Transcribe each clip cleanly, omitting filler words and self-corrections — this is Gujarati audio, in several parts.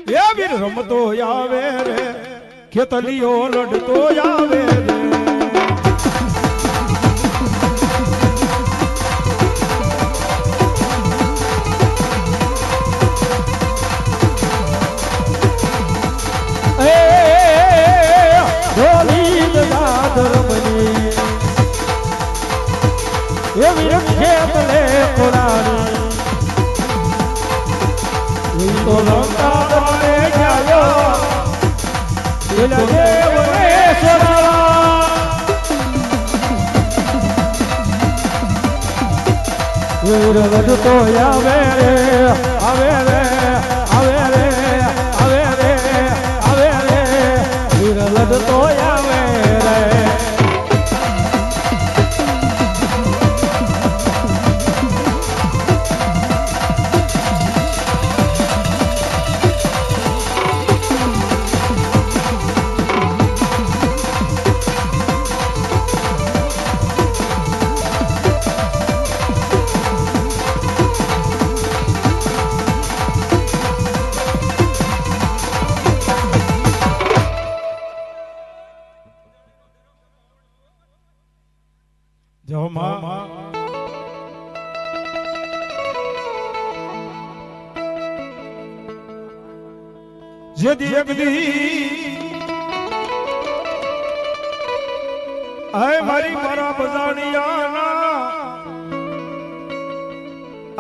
એ વીર રમતો આવે રે ખેતલીઓ લડતો આવે રે ખેતલે કોરાણી તો લંકા દરે ગયો દિલ દેવને સોરાવા વીર લડતો આવે રે આવે રે આવે રે આવે રે આવે રે વીર લડતો આવે રે જેદી એકદી આય મારી મારા બજાણિયાના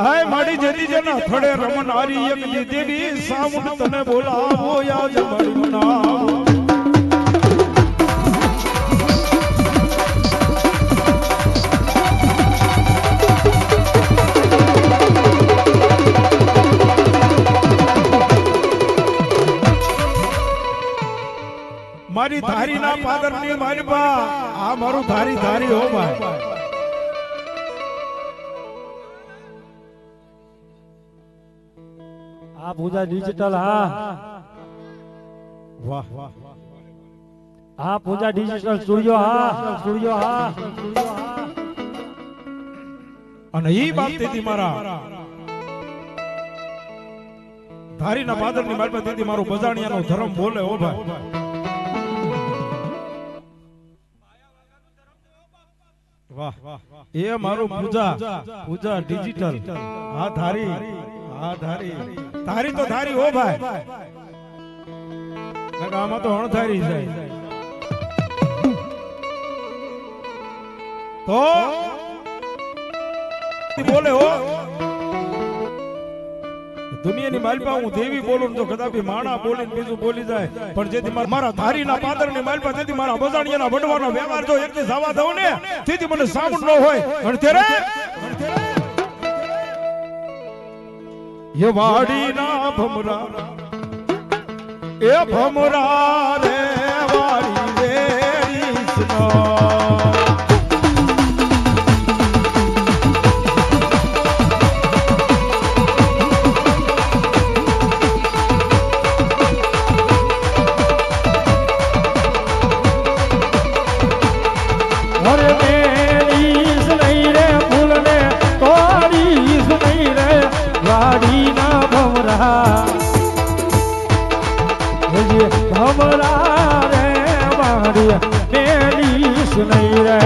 આય મારી જેદી જેના થડે રમનારી એકદી દેવી સામું તને બોલાવો યાદ મારી મનાવો મારી ધારી ના પાદર ની મારી બા આ મારું ધારી ધારી હો ભાઈ આ પૂજા ડિજિટલ હા વાહ વાહ આ પૂજા ડિજિટલ સ્ટુડિયો હા અને ઈ બાત તેથી મારા ધારી ના પાદર ની મારી બા તેથી મારો બજાણિયા નો ધર્મ બોલે હો ભાઈ વાહ એ મારું પૂજા ડિજિટલ હા ધારી ધારી તો ધારી હો ભાઈ આમાં તો અણધારી જાય તો બોલે હો દુનિયાની માલપા હું દેવી બોલું તો કદાપી માણા બોલીને બીજું બોલી જાય પણ જેથી મારા ધારીના પાદરની માલપા જેથી મારા બજાણિયાના વડવાનો વ્યવહાર જો એકથી જવા દઉં ને તેથી મને સામું ન હોય અને ત્યારે એ વાડીના ભમરા એ ભમરા રે વાડી રે ભમરા રે વાડી મેલી સુનઈ રે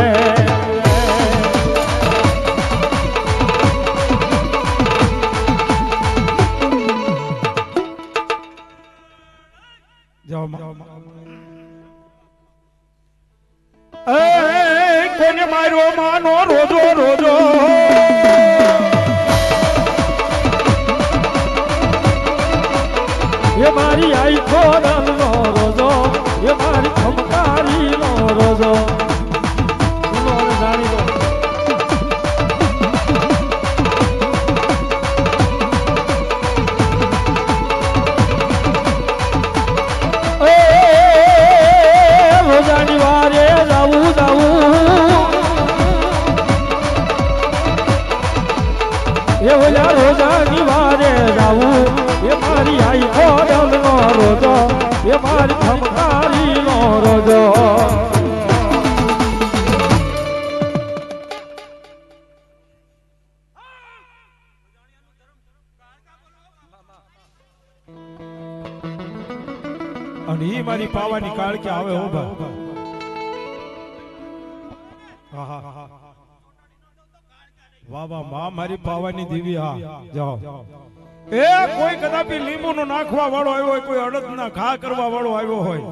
કોને માર્યો માનો રોજો રોજો એ મારી આઈ ખોરલ નો રોજો એ મારી ખમકારી નો રોજો જાણી દો રોજાની વારે જાવું એ ઓલા રોજાની વારે જાવું એ મારી આઈ ખોરલ નો રોજો એ મારી ખમકારી નો રોજો અને ઈ મારી પાવાની કાળકે આવે હો બા. વાહ વાહ માં મારી પાવાની દેવી. હા જાઓ. એ કોઈ કદાપી લીંબુ નો નાખવા વાળો આવ્યો હોય, કોઈ અડદ ના ઘા કરવા વાળો આવ્યો હોય,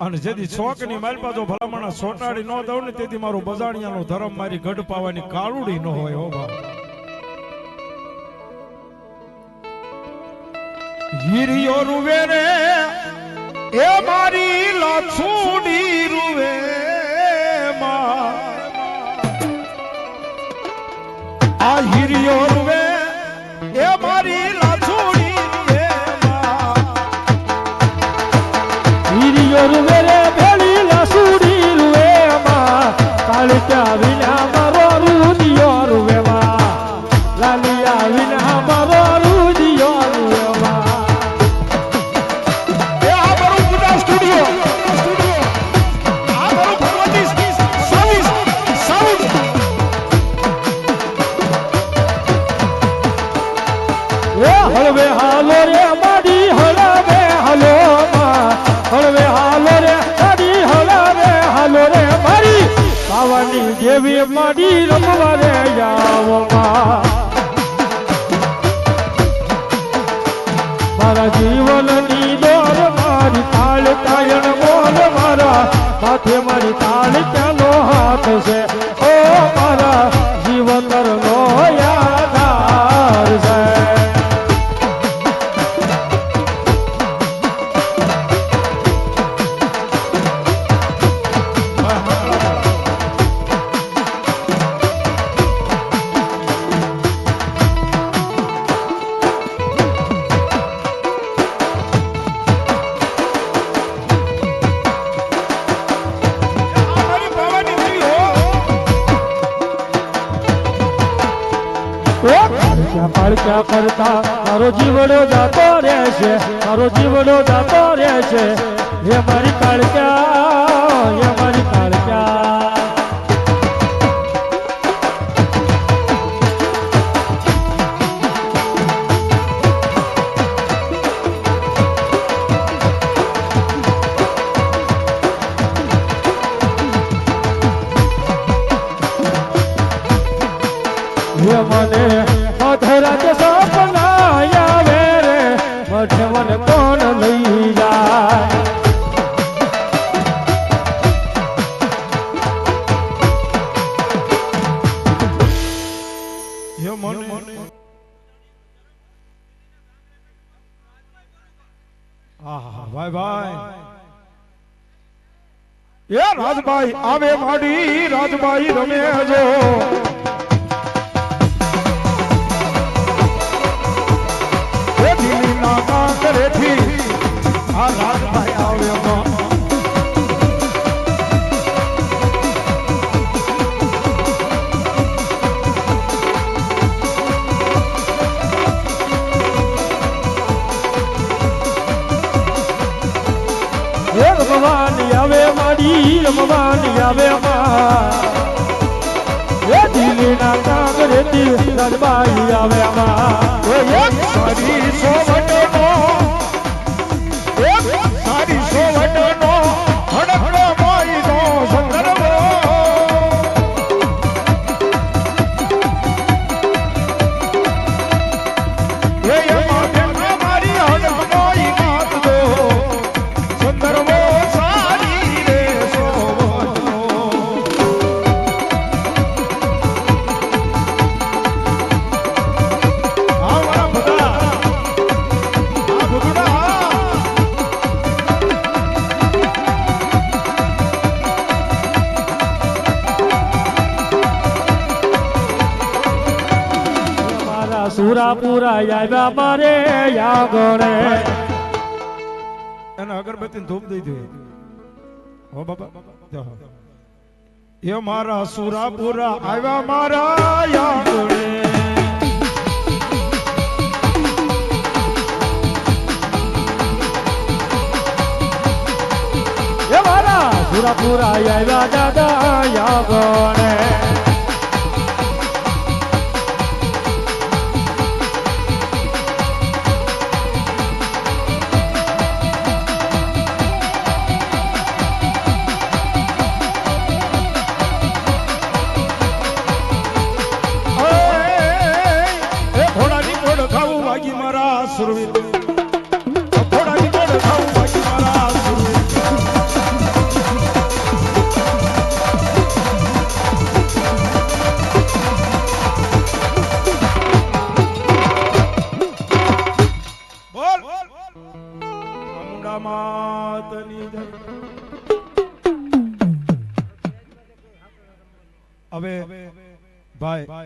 અને જેથી છોક ની માલપા જો ભલામણા સોટાડી ન દઉં ને તેથી મારું બજાણિયાનો ધર્મ મારી ગઢ પાવાની કાળુડી ન હોય હો બા. હીરિયો રૂવે રે એ મારી લાછુડી રૂવે માં, આ હીરિયો રૂવે એ મારી લાછુડી રૂવે માં, હીરિયો રૂવે રે ભેળી લાસુડી રૂવે માં, કાળિયા વિના મારો રૂડિયો રૂવે માં, લાલિયા વિના મારો રૂડિયો રૂવે માં. હળવે હાલો રે માડી હળવે હાલો માં, હળવે હાલો રે માડી હળવે હાલો રે મારી પાવાની દેવી માડી રમવા રે આવો માં. મારા જીવનની દોર મારી તાળ કાયણ મોલ મારા માથે મારી તાળ ક્યાંનો હાથ છે ઓ મારા જીવતરનો યાદાર છે. પાળક્યા કરતા મારો જીવડો જાતો રહેશે, મારો જીવડો જાતો રહેશે. હે મારી કાળક્યા, હે મારી કાળક્યા. હે મને મધરા કે સપના આવે રે, મઠે મને કોણ લઈ જાય. ભાઈ ભાઈ એ રાજભાઈ આવે માડી, રાજભાઈ રમે જો કરેથી આ રાજભાઈ આવ્યો. રમવાની આવે માડી, રમવાની આવે માં, એ દિલ્હીના કાંગરેથી રાજભાઈ આવે માં. સારી સોવટનો, સારી સોવટનો હડકડો મારીનો સંદર્ભ, એ એમાં મારી હડકનો ઈ વાત દો સંદર્ભ સારી રે સોવટનો. સુરાપુરા આવ્યા મારે યાગણે, એને અગરબત્તી ધૂપ દઈ દે હો બાબા. એ મારા સુરાપુરા આવ્યા મારા યાગણે, એ મારા સુરાપુરા આવ્યા દાદા યાગણે. સુરવીર થોડાની જોડે થાવું બાકી મારા સુરવીર બોલ ચામુંડા માતની જય હવે ભાઈ